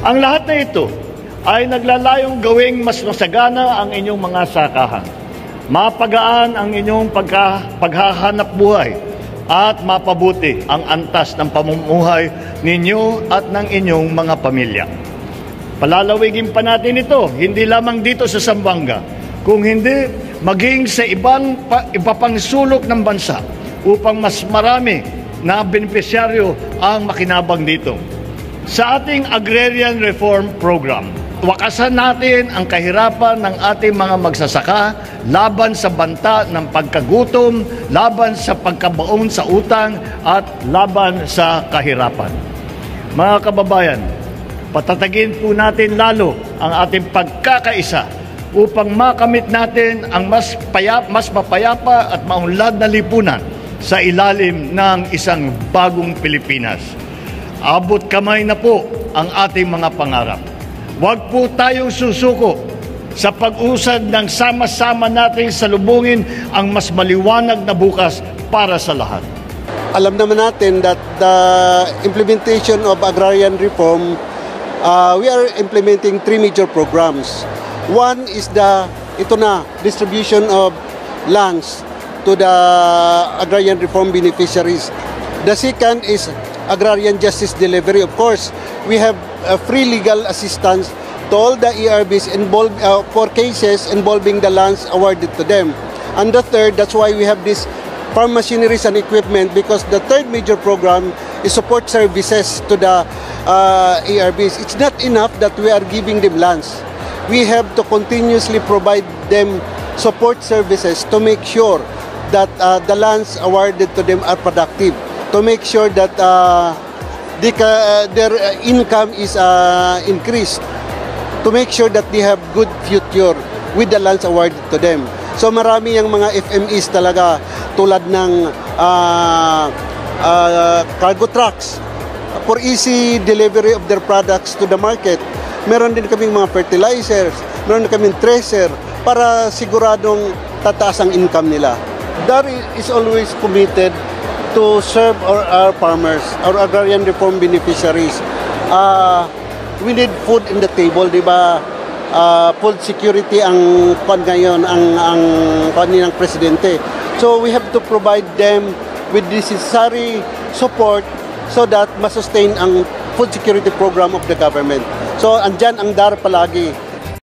Ang lahat na ito ay naglalayong gawing mas masagana ang inyong mga sakahan, mapagaan ang inyong paghahanap buhay, at mapabuti ang antas ng pamumuhay ninyo at ng inyong mga pamilya. Palalawigin pa natin ito, hindi lamang dito sa Zamboanga, kung hindi maging sa iba pang sulok ng bansa upang mas marami na benepisyaryo ang makinabang dito. Sa ating Agrarian Reform Program, wakasan natin ang kahirapan ng ating mga magsasaka laban sa banta ng pagkagutom, laban sa pagkabaon sa utang, at laban sa kahirapan. Mga kababayan, patatagin po natin lalo ang ating pagkakaisa upang makamit natin ang mas mapayapa at maunlad na lipunan sa ilalim ng isang bagong Pilipinas. Abot kamay na po ang ating mga pangarap. Huwag po tayong susuko sa pag-usad ng sama-sama nating salubungin ang mas maliwanag na bukas para sa lahat. Alam naman natin that the implementation of agrarian reform, we are implementing 3 major programs. One is distribution of lands to the agrarian reform beneficiaries. The second is agrarian justice delivery. Of course, we have free legal assistance to all the ERBs involved for cases involving the lands awarded to them. And the third, that's why we have this farm machineries and equipment, because the third major program is support services to the ERBs. It's not enough that we are giving them lands. We have to continuously provide them support services to make sure that the lands awarded to them are productive, to make sure that their income is increased, to make sure that they have good future with the lands awarded to them. So marami yung mga FMEs talaga tulad ng cargo trucks for easy delivery of their products to the market. Meron din kaming mga fertilizers, meron din kaming tracer para siguradong tataas ang income nila. DAR is always committed to serve our farmers, our agrarian reform beneficiaries. We need food in the table, di ba? Food security ang pan ngayon, ang pan ng presidente. So we have to provide them with necessary support so that ma-sustain ang food security program of the government. So andyan ang DAR palagi